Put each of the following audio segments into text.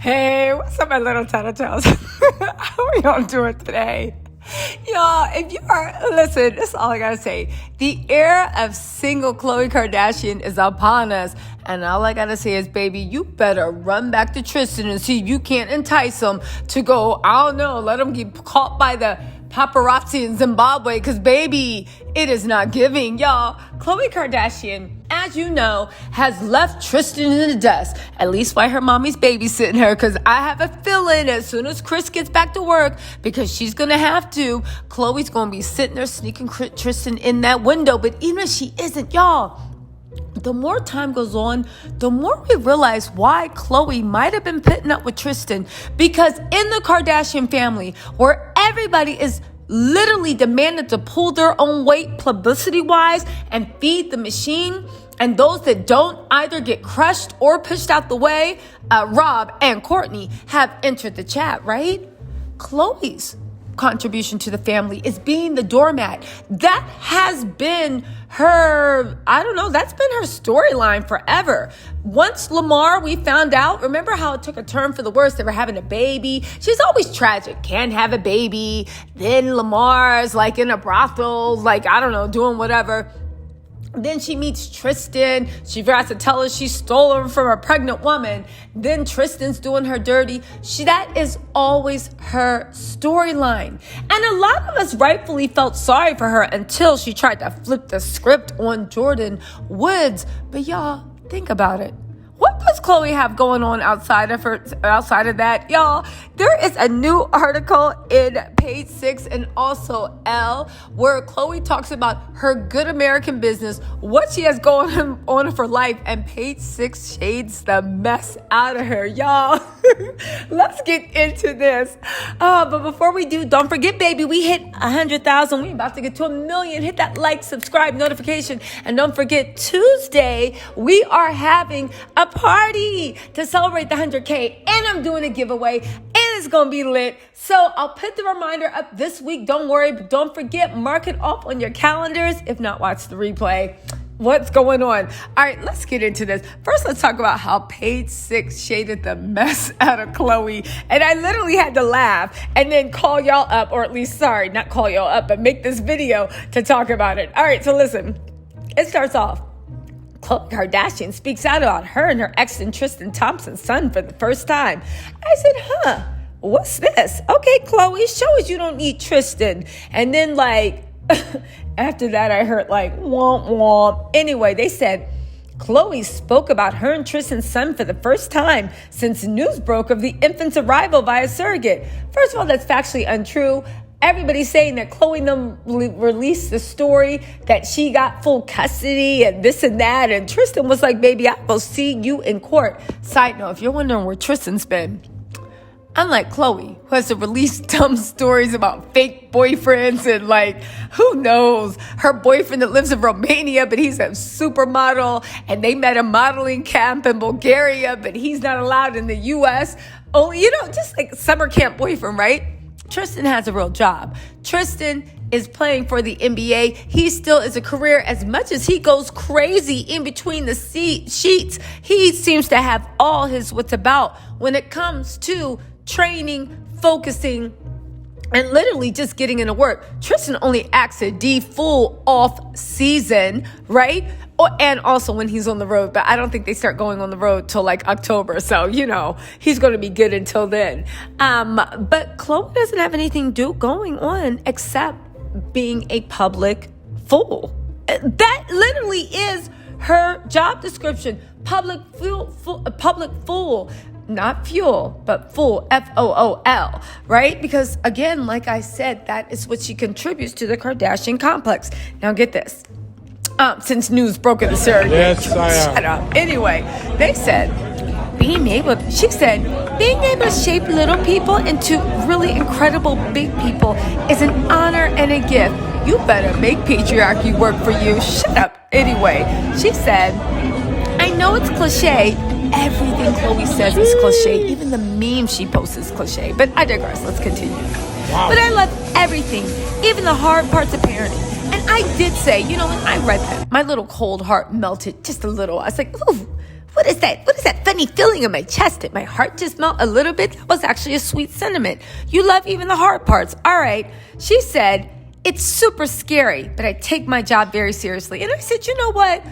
Hey, what's up, my little tattletales? How are y'all doing today? Y'all, listen, this is all I gotta say. The era of single Khloé Kardashian is upon us. And all I gotta say is, baby, you better run back to Tristan and see if you can't entice him to go, I don't know, let him get caught by the paparazzi in Zimbabwe, because baby, it is not giving. Y'all, Khloé Kardashian, as you know, has left Tristan in the dust, at least while her mommy's babysitting her, because I have a feeling as soon as Kris gets back to work, because she's gonna have to, Khloé's gonna be sitting there sneaking Tristan in that window. But even if she isn't, y'all, the more time goes on, the more we realize why Khloé might have been putting up with Tristan. Because in the Kardashian family, where everybody is literally demanded to pull their own weight publicity-wise and feed the machine, and those that don't either get crushed or pushed out the way, Rob and Courtney have entered the chat, right? Khloé's contribution to the family is being the doormat. That has been her, that's been her storyline forever. Once Lamar, we found out, remember how it took a turn for the worse? They were having a baby. She's always tragic, can't have a baby. Then Lamar's like in a brothel, doing whatever. Then she meets Tristan. She forgot to tell us she stole him from a pregnant woman. Then Tristan's doing her dirty. That is always her storyline. And a lot of us rightfully felt sorry for her until she tried to flip the script on Jordyn Woods. But y'all, think about it. What does Khloé have going on outside of that? Y'all, there is a new article in Page 6 and also Elle where Khloé talks about her good American business, what she has going on for life, and Page 6 shades the mess out of her. Y'all, let's get into this. But before we do, don't forget, baby, we hit 100,000. We're about to get to 1 million. Hit that like, subscribe, notification. And don't forget, Tuesday, we are having a party to celebrate the 100K, and I'm doing a giveaway, and it's gonna be lit. So I'll put the reminder up this week. Don't worry, but don't forget, mark it off on your calendars. If not, watch the replay. What's going on? All right, let's get into this. First, let's talk about how Page 6 shaded the mess out of Khloé. And I literally had to laugh and then call y'all up, or at least, not call y'all up, but make this video to talk about it. All right, so listen, it starts off. Khloé Kardashian speaks out about her and her ex and Tristan Thompson's son for the first time. I said, what's this? Okay, Khloé, show us you don't need Tristan. And then after that, I heard womp womp. Anyway, they said Khloé spoke about her and Tristan's son for the first time since news broke of the infant's arrival via surrogate. First of all, that's factually untrue. Everybody's saying that Khloé released the story that she got full custody and this and that. And Tristan was like, baby, I'll go see you in court. Side note, if you're wondering where Tristan's been, unlike Khloé, who has to release dumb stories about fake boyfriends and who knows, her boyfriend that lives in Romania, but he's a supermodel, and they met a modeling camp in Bulgaria, but he's not allowed in the U.S. Only, just like summer camp boyfriend, right? Tristan has a real job. Tristan is playing for the NBA. He still is a career. As much as he goes crazy in between the sheets, he seems to have all his wits about when it comes to training, focusing, and literally just getting into work. Tristan only acts a D full off season, right? And also when he's on the road, but I don't think they start going on the road till October. So, he's going to be good until then. But Khloé doesn't have anything going on except being a public fool. That literally is her job description. Public fool. Not fuel, but fool, F-O-O-L, right? Because again, like I said, that is what she contributes to the Kardashian complex. Now get this. Since news broke in the surrogate. Yes, I am. Shut up. Anyway, they said, being able to shape little people into really incredible big people is an honor and a gift. You better make patriarchy work for you. Shut up. Anyway, she said, I know it's cliche. Everything Khloé says is cliche. Even the meme she posts is cliche. But I digress. Let's continue. Wow. But I love everything, even the hard parts of parenting. And I did say, when I read that, my little cold heart melted just a little. I was like, ooh, What is that? What is that funny feeling in my chest? Did my heart just melt a little bit? That was actually a sweet sentiment. You love even the hard parts. All right. She said, it's super scary, but I take my job very seriously. And I said, you know what?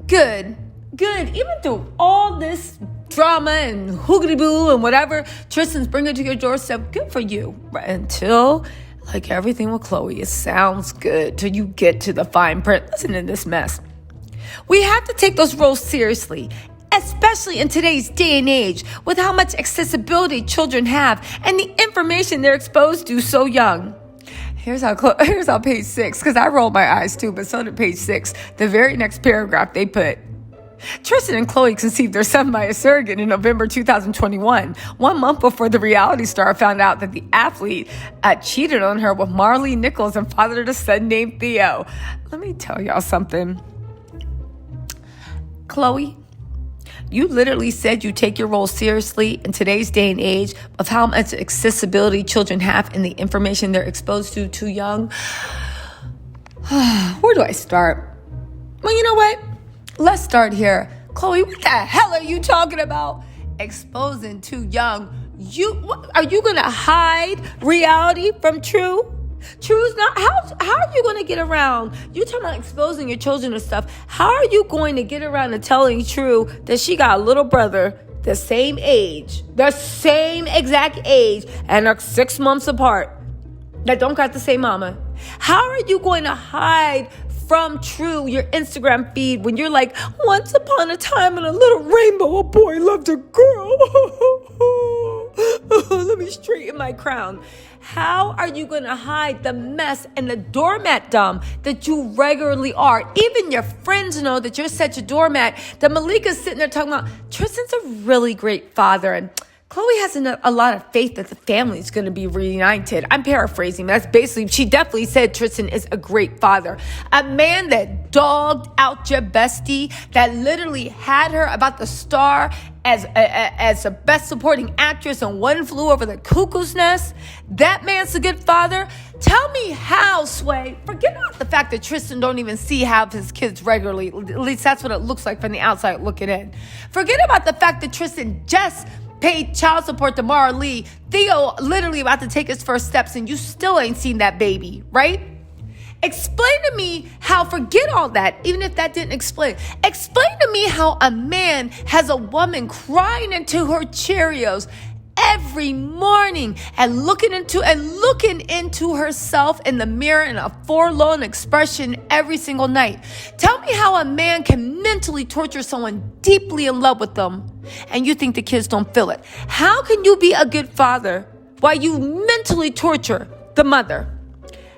Good. Even through all this drama and hoogity-boo and whatever Tristan's bringing to your doorstep, good for you. Right? Until, like everything with Khloe, it sounds good till you get to the fine print. Listen to this mess. We have to take those roles seriously, especially in today's day and age with how much accessibility children have and the information they're exposed to so young. Here's how page 6, because I rolled my eyes too, but so did page 6. The very next paragraph they put, Tristan and Khloe conceived their son by a surrogate in November 2021, 1 month before the reality star found out that the athlete cheated on her with Marley Nichols and fathered a son named Theo. Let me tell y'all something. Khloe, you literally said you take your role seriously in today's day and age of how much accessibility children have and the information they're exposed to too young. Where do I start? Well, you know what? Let's start here. Khloe, what the hell are you talking about? Exposing too young. Are you going to hide reality from true? True's not. How are you going to get around? You talking about exposing your children to stuff. How are you going to get around to telling True that she got a little brother the same exact age, and are 6 months apart that don't got the same mama? How are you going to hide from True your Instagram feed when you're like, once upon a time in a little rainbow, a boy loved a girl. Let me straighten my crown. How are you going to hide the mess and the doormat dumb that you regularly are? Even your friends know that you're such a doormat that Malika's sitting there talking about, Tristan's a really great father, and Khloe has a lot of faith that the family is going to be reunited. I'm paraphrasing. That's basically, she definitely said Tristan is a great father. A man that dogged out your bestie, that literally had her about the star as a best supporting actress on One Flew Over the Cuckoo's Nest. That man's a good father. Tell me how, Sway. Forget about the fact that Tristan don't even see half his kids regularly. At least that's what it looks like from the outside looking in. Forget about the fact that Tristan just paid child support to Mara Lee. Theo literally about to take his first steps and you still ain't seen that baby, right? Explain to me how, forget all that, even if that didn't explain to me how a man has a woman crying into her Cheerios every morning and looking into herself in the mirror in a forlorn expression every single night. Tell me how a man can mentally torture someone deeply in love with them and you think the kids don't feel it. How can you be a good father while you mentally torture the mother?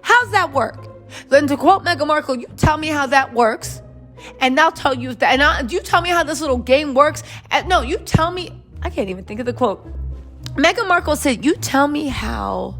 How's that work? Then to quote Meghan Markle, you tell me how that works, and I'll tell you that. And you tell me how this little game works. No, you tell me. I can't even think of the quote. Meghan Markle said, "You tell me how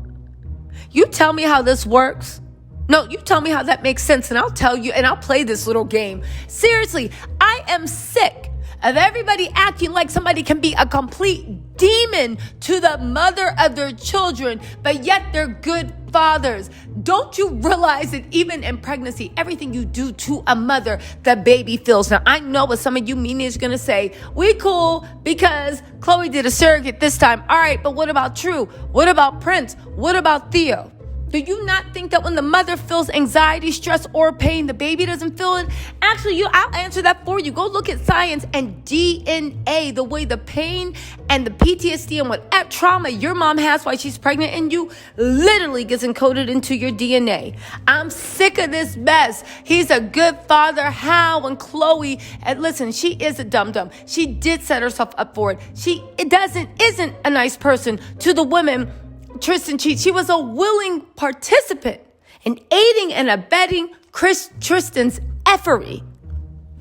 this works. No, you tell me how that makes sense, and I'll tell you, and I'll play this little game." Seriously, I am sick of everybody acting like somebody can be a complete demon to the mother of their children, but yet they're good fathers. Don't you realize that even in pregnancy, everything you do to a mother, the baby feels? Now, I know what some of you meanies are going to say. We cool because Khloe did a surrogate this time. All right, but what about True? What about Prince? What about Theo? Do you not think that when the mother feels anxiety, stress, or pain, the baby doesn't feel it? Actually, I'll answer that for you. Go look at science and DNA, the way the pain and the PTSD and whatever trauma your mom has while she's pregnant in you literally gets encoded into your DNA. I'm sick of this mess. He's a good father. How? And Khloe, and listen, she is a dum-dum. She did set herself up for it. She isn't a nice person to the women Tristan cheats. She was a willing participant in aiding and abetting Tristan's effery.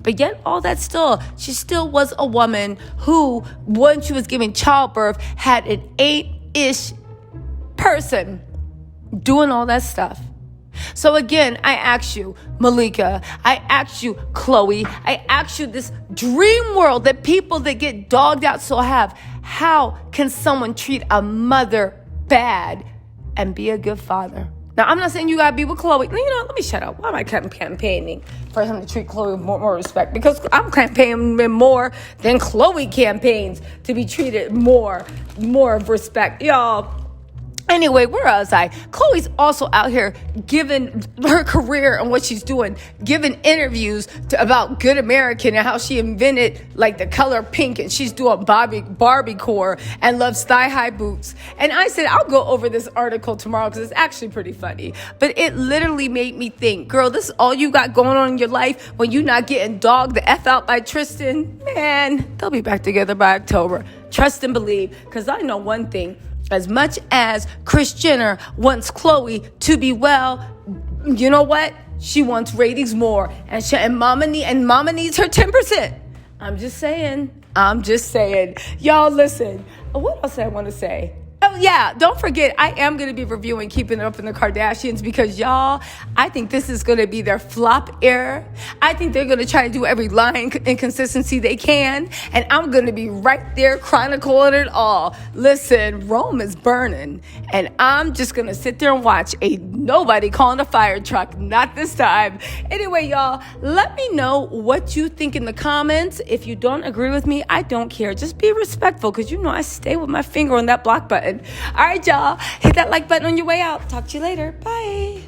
But yet all that she still was a woman who, when she was giving childbirth, had an 8-ish person doing all that stuff. So again, I ask you, Malika, I ask you, Khloe, I ask you, this dream world that people that get dogged out so have, how can someone treat a mother bad and be a good father? Now, I'm not saying you gotta be with Khloe. You know, let me shut up. Why am I campaigning for him to treat Khloe with more respect? Because I'm campaigning more than Khloe campaigns to be treated more of respect. Y'all. Anyway, where was I? Khloe's also out here giving her career and what she's doing, giving interviews about Good American and how she invented like the color pink, and she's doing Barbie core and loves thigh-high boots. And I said, I'll go over this article tomorrow because it's actually pretty funny. But it literally made me think, girl, this is all you got going on in your life when you're not getting dogged the F out by Tristan? Man, they'll be back together by October. Trust and believe, because I know one thing. As much as Kris Jenner wants Khloe to be well, you know what? She wants ratings more, and Mama needs her 10%. I'm just saying. Y'all, listen. What else I want to say? Oh, yeah, don't forget, I am going to be reviewing Keeping Up in the Kardashians because, y'all, I think this is going to be their flop era. I think they're going to try to do every line inconsistency they can, and I'm going to be right there chronicling it all. Listen, Rome is burning, and I'm just going to sit there and watch. Ain't nobody calling a fire truck, not this time. Anyway, y'all, let me know what you think in the comments. If you don't agree with me, I don't care. Just be respectful because, you know, I stay with my finger on that block button. All right, y'all. Hit that like button on your way out. Talk to you later. Bye.